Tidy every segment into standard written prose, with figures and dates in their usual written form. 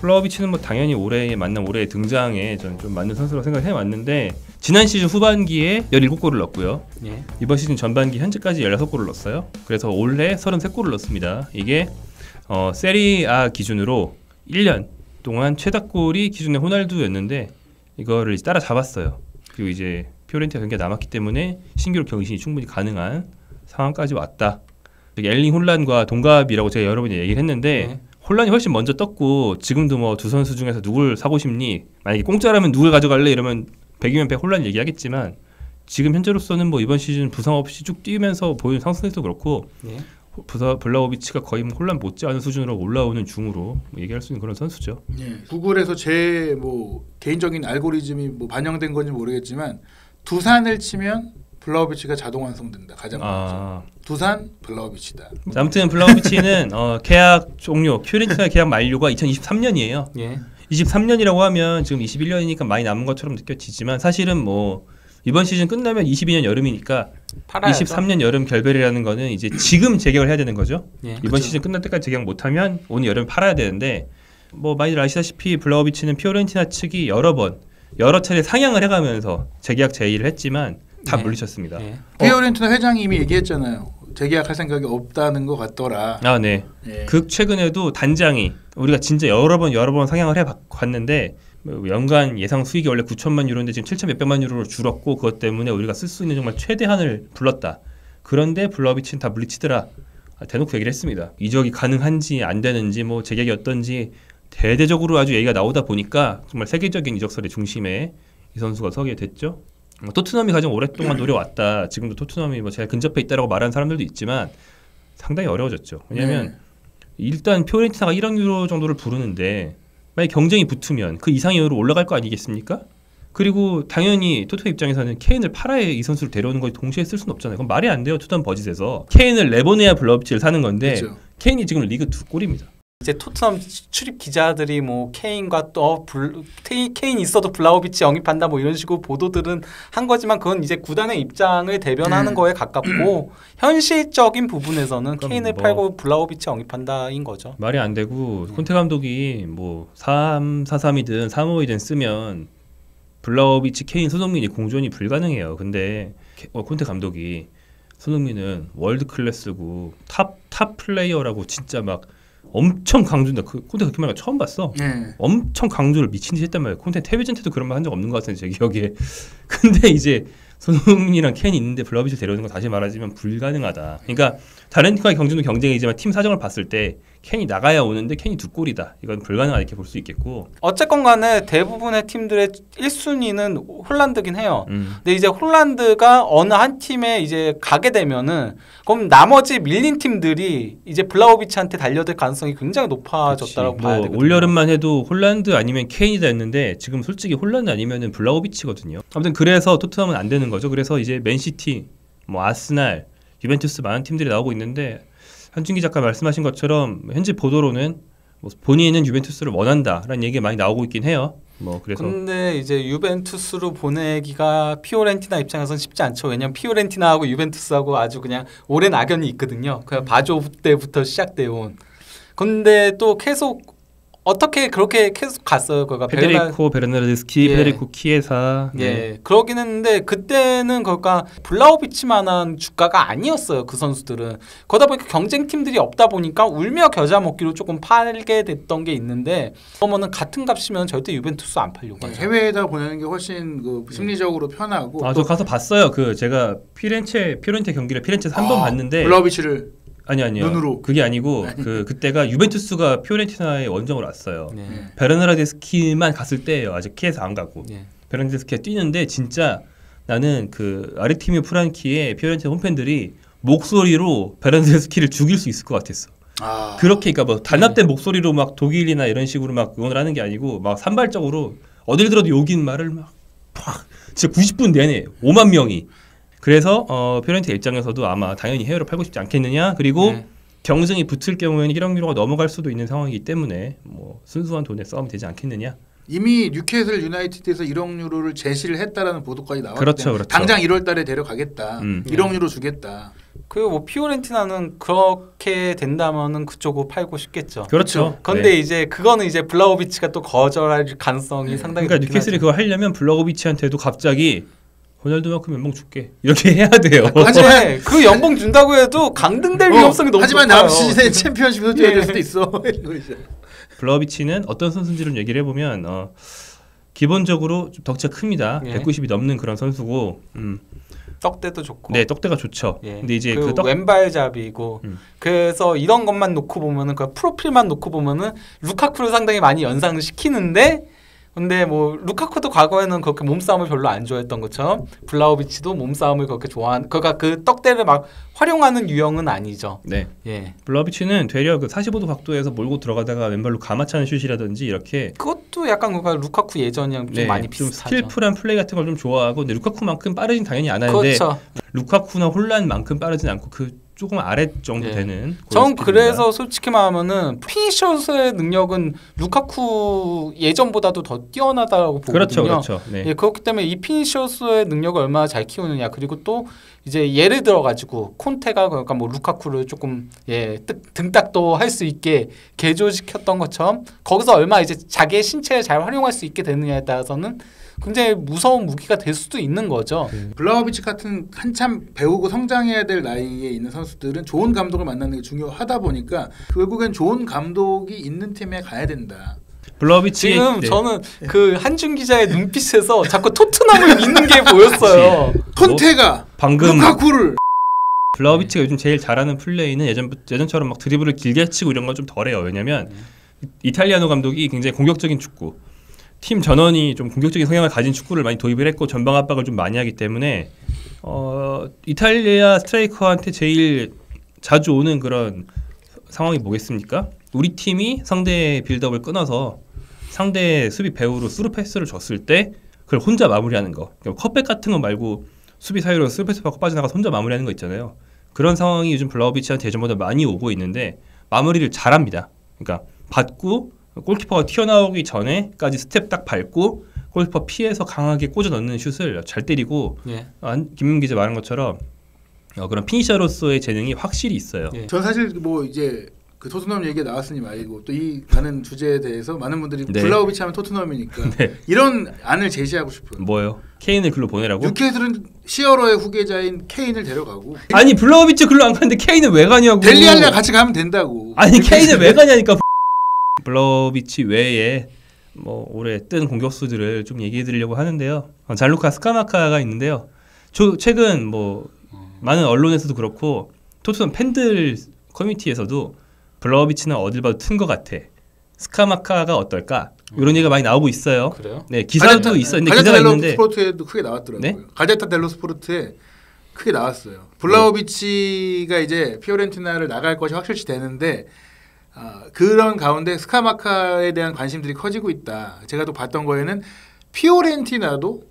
블라호비치는 뭐 당연히 올해의 만남 올해의 등장에 좀 맞는 선수라고 생각해 왔는데 지난 시즌 후반기에 17골을 넣었고요. 예. 이번 시즌 전반기 현재까지 16골을 넣었어요. 그래서 올해 33골을 넣었습니다. 이게 세리아 기준으로 1년 동안 최다골이 기준의 호날두였는데 이거를 이제 따라잡았어요. 그리고 이제 피오렌티나 경기가 남았기 때문에 신기록 경신이 충분히 가능한 상황까지 왔다. 엘링 홀란과 동갑이라고 제가 여러 번 얘기를 했는데 홀란이 훨씬 먼저 떴고 지금도 뭐 두 선수 중에서 누굴 사고 싶니? 만약에 공짜라면 누굴 가져갈래? 이러면 100이면 100 홀란 얘기하겠지만 지금 현재로서는 뭐 이번 시즌 부상 없이 쭉 뛰면서 보여준 상승세도 그렇고 블라호비치가 거의 뭐 홀란 못지않은 수준으로 올라오는 중으로 뭐 얘기할 수 있는 그런 선수죠. 예. 구글에서 제 뭐 개인적인 알고리즘이 뭐 반영된 건지 모르겠지만 두산을 치면 블라호비치가 자동 완성된다. 가장 먼저. 두산 블라호비치다. 아무튼 블라호비치는 계약 종료, 피오렌티나 계약 만료가 2023년이에요. 예. 23년이라고 하면 지금 21년이니까 많이 남은 것처럼 느껴지지만 사실은 뭐 이번 시즌 끝나면 22년 여름이니까 팔아야죠. 23년 여름 결별이라는 거는 이제 지금 재계약을 해야 되는 거죠. 예. 이번 그렇죠. 시즌 끝날 때까지 재계약 못하면 오늘 여름 팔아야 되는데 뭐 많이들 아시다시피 블라호비치는 피오렌티나 측이 여러 차례 상향을 해가면서 재계약 제의를 했지만 다 물리쳤습니다. 피오렌티나 회장이 이미 얘기했잖아요. 재계약할 생각이 없다는 것 같더라. 아, 네. 예. 최근에도 단장이 우리가 진짜 여러 번 상향을 해봤는데 연간 예상 수익이 원래 9천만 유로인데 지금 7천 몇백만 유로로 줄었고 그것 때문에 우리가 쓸 수 있는 정말 최대한을 불렀다. 그런데 블라호비치는 다 물리치더라. 대놓고 얘기를 했습니다. 이적이 가능한지 안 되는지 뭐 재계약이 어떤지 대대적으로 아주 얘기가 나오다 보니까 정말 세계적인 이적설의 중심에 이 선수가 서게 됐죠. 토트넘이 가장 오랫동안 노려왔다. 지금도 토트넘이 뭐 제일 근접해 있다라고 말하는 사람들도 있지만 상당히 어려워졌죠. 왜냐하면 일단 피오렌티나가 1억 유로 정도를 부르는데 만약 경쟁이 붙으면 그 이상의 유로 올라갈 거 아니겠습니까? 그리고 당연히 토트넘 입장에서는 케인을 팔아야 이 선수를 데려오는 걸 동시에 쓸 수는 없잖아요. 그건 말이 안 돼요. 토트넘 버짓에서 케인을 내보내야 블라호비치를 사는 건데 그렇죠. 케인이 지금 리그 2골입니다. 이제 토트넘 출입 기자들이 뭐 케인과 또 케인 있어도 블라호비치 영입한다 뭐 이런 식으로 보도들은 한 거지만 그건 이제 구단의 입장을 대변하는 거에 가깝고 현실적인 부분에서는 케인을 팔고 블라호비치 영입한다인 거죠. 말이 안 되고 콘테 감독이 뭐 3-4-3이든 3-5이든 쓰면 블라호비치, 케인, 손흥민이 공존이 불가능해요. 근데 콘테 감독이 손흥민은 월드 클래스고 탑 플레이어라고 진짜 막 엄청 강조한다. 콘테 그렇게 말하는 거 처음 봤어. 엄청 강조를 미친 듯이 했단 말이에요. 콘테 데뷔전에도 그런 말 한 적 없는 것 같은데 제 기억에. 근데 이제 손흥민이랑 켄이 있는데 블라호비치를 데려오는 건 다시 말하자면 불가능하다. 그러니까 다른 팀과의 경쟁도 경쟁이지만 팀 사정을 봤을 때 켄이 나가야 오는데 켄이 2골이다. 이건 불가능하다 이렇게 볼 수 있겠고. 어쨌건 간에 대부분의 팀들의 1순위는 홀란드긴 해요. 근데 이제 홀란드가 어느 한 팀에 이제 가게 되면은 그럼 나머지 밀린 팀들이 이제 블라호비치한테 달려들 가능성이 굉장히 높아졌다고 봐야 되거든요. 올여름만 해도 홀란드 아니면 케인이다 했는데 지금 솔직히 홀란드 아니면은 블라호비치거든요. 아무튼 그래서 토트넘은 안 되는 거죠. 그래서 이제 맨시티, 뭐 아스날, 유벤투스 많은 팀들이 나오고 있는데 한준기 작가 말씀하신 것처럼 현재 보도로는 뭐 본인은 유벤투스를 원한다라는 얘기가 많이 나오고 있긴 해요. 뭐 그래서 근데 이제 유벤투스로 보내기가 피오렌티나 입장에서는 쉽지 않죠. 왜냐면 피오렌티나하고 유벤투스하고 아주 그냥 오랜 악연이 있거든요. 그냥 바조 때부터 시작되어 온. 근데 또 계속 어떻게 그렇게 계속 갔어요. 그러니까 페데리코 베르나르데스키, 페데리코 키에사. 그러긴 했는데 그때는 그러니까 블라호비치만한 주가가 아니었어요. 그 선수들은. 그러다 보니까 경쟁팀들이 없다 보니까 울며 겨자 먹기로 조금 팔게 됐던 게 있는데 그러면은 같은 값이면 절대 유벤투스 안 팔려고 하죠. 해외에다 보내는 게 훨씬 그 심리적으로 편하고. 저 가서 봤어요. 제가 피오렌티나 경기를 피렌체에서 한 번 봤는데 블라호비치를 아니요. 눈으로. 그게 아니고 그때가 유벤투스가 피오렌티나에 원정으로 왔어요. 베르나르데스키만 갔을 때예요. 아직 키에서 안 가고. 베르나르데스키가 뛰는데 진짜 나는 그 아르티미오 프란키의 피오렌티나 홈팬들이 목소리로 베르나르데스키를 죽일 수 있을 것 같았어. 그렇게 그러니까 뭐 단합된 목소리로 막 독일이나 이런 식으로 막 응원을 하는 게 아니고 막 산발적으로 어딜 들어도 욕인 말을 막 진짜 90분 내내 5만 명이. 그래서 피오렌티나 입장에서도 아마 당연히 해외로 팔고 싶지 않겠느냐. 그리고 경쟁이 붙을 경우에는 1억 유로가 넘어갈 수도 있는 상황이기 때문에 뭐 순수한 돈의 싸움이 되지 않겠느냐. 이미 뉴캐슬 유나이티드에서 1억 유로를 제시를 했다라는 보도까지 나왔기 그렇죠, 때문에 그렇죠. 당장 1월달에 데려가겠다. 1억 유로 주겠다. 그리고 뭐 피오렌티나는 그렇게 된다면은 그쪽으로 팔고 싶겠죠. 그렇죠. 그런데 네. 이제 그거는 이제 블라호비치가 또 거절할 가능성이 상당히 그러니까 높긴 뉴캐슬이 하죠. 그거 하려면 블라호비치한테도 갑자기 호날두만큼 연봉 줄게 이렇게 해야 돼요. 하지만 그 연봉 준다고 해도 강등될 위험성이 너무 하지만 높아요. 다음 시즌에 챔피언십에서 뛰어야 될 수도 있어. 블라호비치는 어떤 선수인지 좀 얘기를 해보면 기본적으로 좀 덕치가 큽니다. 예. 190이 넘는 그런 선수고 떡대도 좋고. 네, 떡대가 좋죠. 예. 근데 이제 그 그 왼발잡이고 그래서 이런 것만 놓고 보면은 그 프로필만 놓고 보면은 루카쿠를 상당히 많이 연상을 시키는데 근데 뭐 루카쿠도 과거에는 그렇게 몸싸움을 별로 안 좋아했던 것처럼 블라호비치도 몸싸움을 그렇게 좋아한 그러니까 그 떡대를 막 활용하는 유형은 아니죠. 네. 예. 블라호비치는 되려 그 45도 각도에서 몰고 들어가다가 왼발로 감아차는 슛이라든지 이렇게 그것도 약간 그러니까 루카쿠 예전이랑 좀 많이 좀 비슷하죠. 스킬풀한 플레이 같은 걸 좀 좋아하고 근데 루카쿠만큼 빠르진 당연히 안 하는데 그렇죠. 루카쿠나 홀란만큼 빠르진 않고 그 조금 아래 정도 예. 되는 전 그런 스킬입니다. 그래서 솔직히 말하면은 피니셔스의 능력은 루카쿠 예전보다도 더 뛰어나다고 보거든요. 그렇죠, 그렇죠. 네. 예, 그렇기 때문에 이 피니셔스의 능력을 얼마나 잘 키우느냐 그리고 또 이제 예를 들어 가지고 콘테가 그러니까 뭐 루카쿠를 조금 등딱도 할 수 있게 개조시켰던 것처럼 거기서 얼마 이제 자기의 신체를 잘 활용할 수 있게 되느냐에 따라서는 굉장히 무서운 무기가 될 수도 있는 거죠. 블라호비치 같은 한참 배우고 성장해야 될 나이에 있는 선수들은 좋은 감독을 만나는 게 중요하다 보니까 결국엔 좋은 감독이 있는 팀에 가야 된다. 블라호비치 지금 저는 그 한준 기자의 눈빛에서 자꾸 토트넘을 믿는 게 보였어요. 콘테가 방금 루카쿠를 블라호비치가 요즘 제일 잘하는 플레이는 예전처럼 막 드리블을 길게 치고 이런 건 좀 덜해요. 왜냐면 이탈리아노 감독이 굉장히 공격적인 축구 팀 전원이 좀 공격적인 성향을 가진 축구를 많이 도입을 했고 전방 압박을 좀 많이 하기 때문에 이탈리아 스트라이커한테 제일 자주 오는 그런 상황이 뭐겠습니까? 우리 팀이 상대의 빌드업을 끊어서 상대 수비 배우로 스루 패스를 줬을 때 그걸 혼자 마무리하는 거. 그러니까 컵백 같은 거 말고 수비 사이로 스루 패스 받고 빠져나가서 혼자 마무리하는 거 있잖아요. 그런 상황이 요즘 블라호비치한테 예전보다 많이 오고 있는데 마무리를 잘합니다. 그러니까 받고 골키퍼가 튀어나오기 전에까지 스텝 딱 밟고 골키퍼 피해서 강하게 꽂아 넣는 슛을 잘 때리고 예. 김민 기자 말한 것처럼 그런 피니셔로서의 재능이 확실히 있어요. 예. 전 사실 뭐 이제 그 토트넘 얘기 나왔으니 말고 또 이 많은 주제에 대해서 많은 분들이 네. 블라호비치 하면 토트넘이니까 네. 이런 안을 제시하고 싶어요. 뭐요? 케인을 글로 보내라고? 뉴캐슬은 시어러의 후계자인 케인을 데려가고 아니 블라호비치 글로 안 가는데 케인은 왜 가냐고. 델리알리아 같이 가면 된다고. 아니 케인은 왜 가냐니까. 블라호비치 외에 뭐 올해 뜬 공격수들을 좀 얘기해 드리려고 하는데요. 잘루카 스카마카가 있는데요. 최근 뭐 많은 언론에서도 그렇고 토트넘 팬들 커뮤니티에서도 블라호비치는 어딜 봐도 튼 것 같아. 스카마카가 어떨까? 이런 얘기가 많이 나오고 있어요. 그래요? 네, 기사도 있었는데 기사가 있는데 스포츠에도 크게 나왔더라고요. 네? 갈데타 델로 스포르트에 크게 나왔어요. 블라호비치가 이제 피오렌티나를 나갈 것이 확실시 되는데 그런 가운데 스카마카에 대한 관심들이 커지고 있다. 제가 또 봤던 거에는 피오렌티나도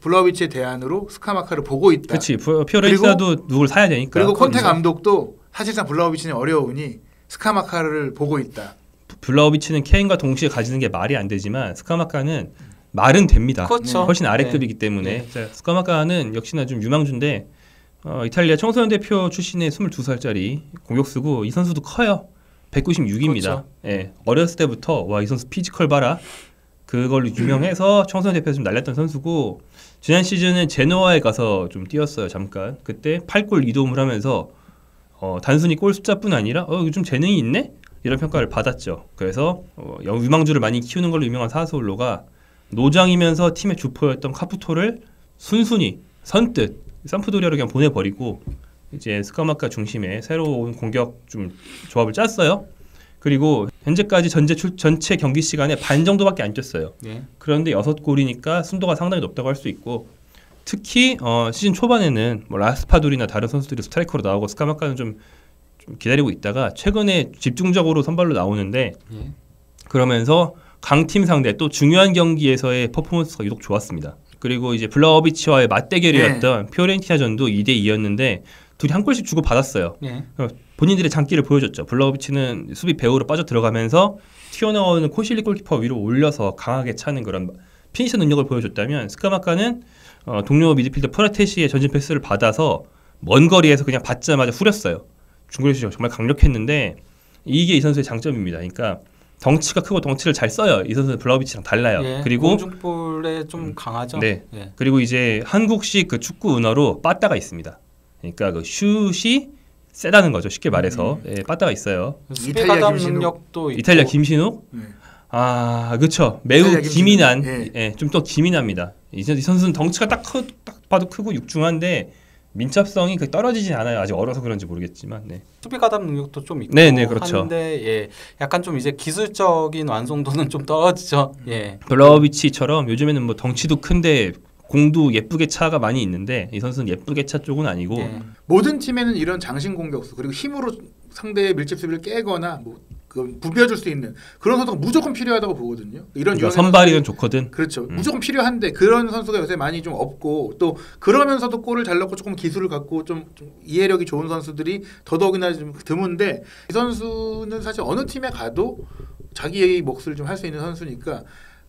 블라호비치의 대안으로 스카마카를 보고 있다. 그렇지. 피오렌티나도 누굴 사야 되니까. 그리고 콘테 감독도 사실상 블라호비치는 어려우니 스카마카를 보고 있다. 블라호비치는 케인과 동시에 가지는 게 말이 안 되지만 스카마카는 말은 됩니다. 그렇죠. 훨씬 아래급이기 때문에 스카마카는 역시나 좀 유망주인데 이탈리아 청소년 대표 출신의 22살짜리 공격수고 이 선수도 커요. 196입니다. 그렇죠. 예, 어렸을 때부터 와 이 선수 피지컬 봐라. 그걸로 유명해서 청소년 대표에서 좀 날렸던 선수고 지난 시즌은 제노아에 가서 좀 뛰었어요. 잠깐. 그때 8골 2도움을 하면서 단순히 골 숫자뿐 아니라 이거 좀 재능이 있네? 이런 평가를 받았죠. 그래서 유망주를 많이 키우는 걸로 유명한 사스올로가 노장이면서 팀의 주포였던 카푸토를 순순히 선뜻 삼프도리아로 그냥 보내버리고 이제 스카마카 중심의 새로운 공격 좀 조합을 짰어요. 그리고 현재까지 전체 경기 시간에 반 정도밖에 안 뛰었어요. 예. 그런데 6골이니까 순도가 상당히 높다고 할 수 있고 특히 시즌 초반에는 뭐 라스파돌이나 다른 선수들이 스트라이커로 나오고 스카마카는 좀 기다리고 있다가 최근에 집중적으로 선발로 나오는데 그러면서 강팀 상대 또 중요한 경기에서의 퍼포먼스가 유독 좋았습니다. 그리고 이제 블라호비치와의 맞대결이었던 피오렌티나전도 2대2였는데 둘이 한 골씩 주고 받았어요. 예. 본인들의 장기를 보여줬죠. 블라호비치는 수비 배우로 빠져 들어가면서 튀어나오는 코실리 골키퍼 위로 올려서 강하게 차는 그런 피니셔 능력을 보여줬다면 스카마카는 동료 미드필더 프라테시의 전진 패스를 받아서 먼 거리에서 그냥 받자마자 후렸어요. 중거리슛이 정말 강력했는데 이게 이 선수의 장점입니다. 그러니까 덩치가 크고 덩치를 잘 써요. 이 선수는 블라호비치랑 달라요. 예. 그리고 공중볼에 좀 강하죠. 네. 예. 그리고 이제 한국식 그 축구 은어로 빠따가 있습니다. 그러니까 그 슛이 세다는 거죠. 쉽게 말해서 예, 빠따가 있어요. 수비 이탈리아 가담 김신욱. 능력도 있고. 이탈리아 김신욱 네. 아 그렇죠. 매우 이탈리아 김신욱. 기민한 예. 예, 좀 더 기민합니다. 이 선수는 덩치가 딱 봐도 크고 육중한데 민첩성이 떨어지진 않아요. 아직 어려서 그런지 모르겠지만. 네. 수비 가담 능력도 좀 있고 네, 그렇죠. 한데 예, 약간 좀 이제 기술적인 완성도는 좀 떨어지죠. 예. 블라호비치처럼 요즘에는 뭐 덩치도 큰데 공도 예쁘게 차가 많이 있는데 이 선수는 예쁘게 차 쪽은 아니고 예. 모든 팀에는 이런 장신 공격수 그리고 힘으로 상대의 밀집 수비를 깨거나 그 부벼줄 수 있는 그런 선수가 무조건 필요하다고 보거든요. 이런 그러니까 유형의 선발이면 좋거든. 그렇죠. 무조건 필요한데 그런 선수가 요새 많이 좀 없고 또 그러면서도 골을 잘 넣고 조금 기술을 갖고 좀 이해력이 좋은 선수들이 더더욱이나 좀 드문데 이 선수는 사실 어느 팀에 가도 자기의 몫을 좀 할 수 있는 선수니까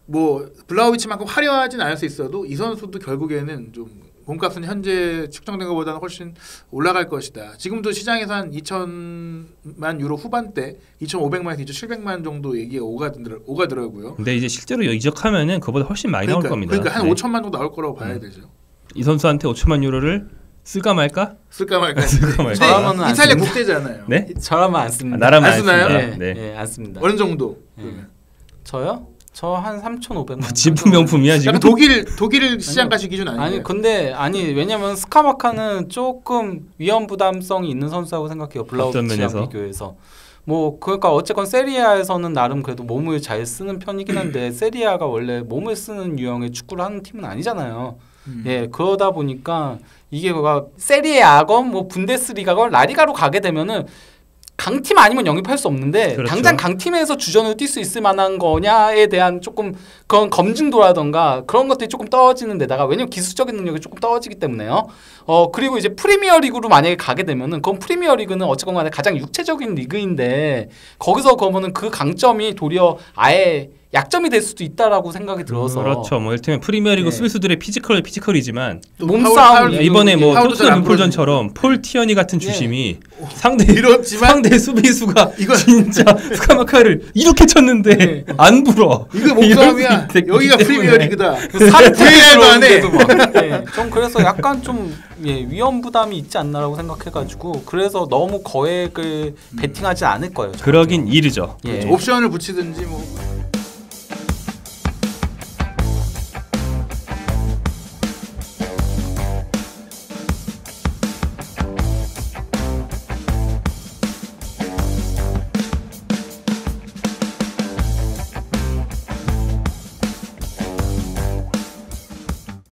뭐 블라호비치만큼 화려하진 않을 수 있어도 이 선수도 결국에는 좀 몸값은 현재 측정된 것보다는 훨씬 올라갈 것이다. 지금도 시장에서 한 2천만 유로 후반대 2,500만에서 2,700만 정도 얘기가 오가더라고요. 근데 이제 실제로 이적하면은 그보다 훨씬 많이 나올 겁니다. 그러니까 한 네. 5천만 정도 나올 거라고 봐야 되죠. 이 선수한테 5천만 유로를 쓸까 말까? 쓸까 말까. 쓸까 말까? 저라면은 안 이탈리아 씁니다. 국대잖아요. 네? 저라면 안 씁니다. 나라면 안 쓰나요? 씁니다. 예, 네. 예, 안 씁니다. 어느 정도? 예. 저요? 저 한 3,500만. 진품 명품이야 지금. 약간 독일 시장가시 기준 아니에요? 아니 근데 왜냐면 스카마카는 조금 위험 부담성이 있는 선수라고 생각해요. 어떤 블라우비치랑 면에서? 비교해서. 뭐 그러니까 어쨌건 세리아에서는 나름 그래도 몸을 잘 쓰는 편이긴 한데 세리아가 원래 몸을 쓰는 유형의 축구를 하는 팀은 아니잖아요. 예, 그러다 보니까 이게 세리아건 뭐 분데스리가건 라리가로 가게 되면은 강팀 아니면 영입할 수 없는데 그렇죠. 당장 강팀에서 주전으로 뛸 수 있을 만한 거냐에 대한 조금 그런 검증도라던가 그런 것들이 조금 떨어지는 데다가 왜냐면 기술적인 능력이 조금 떨어지기 때문에요. 그리고 이제 프리미어 리그로 만약에 가게 되면은 그건 프리미어 리그는 어쨌건 간에 가장 육체적인 리그인데 거기서 그러면은 그 강점이 도리어 아예 약점이 될 수도 있다라고 생각이 들어서 그렇죠. 뭐 이를테면 프리미어리그 네. 수비수들의 피지컬이지만 몸싸움 이번에 뭐 파울도 잘안 토트넘 림폴전처럼 폴 티어니 같은 예. 주심이 이렇지만 상대 수비수가 이건- 진짜 스카마카를 이렇게 쳤는데 네. 안 불어. 이거 몸싸움이야. 이럴 수 있기 여기가 때문에. 프리미어 리그다. 살이 VAR도 안 해. 좀 그래서 약간 좀 위험 부담이 있지 않나라고 생각해가지고 그래서 너무 거액을 베팅하지 않을 거예요. 그러긴 이르죠. 예. 옵션을 붙이든지 뭐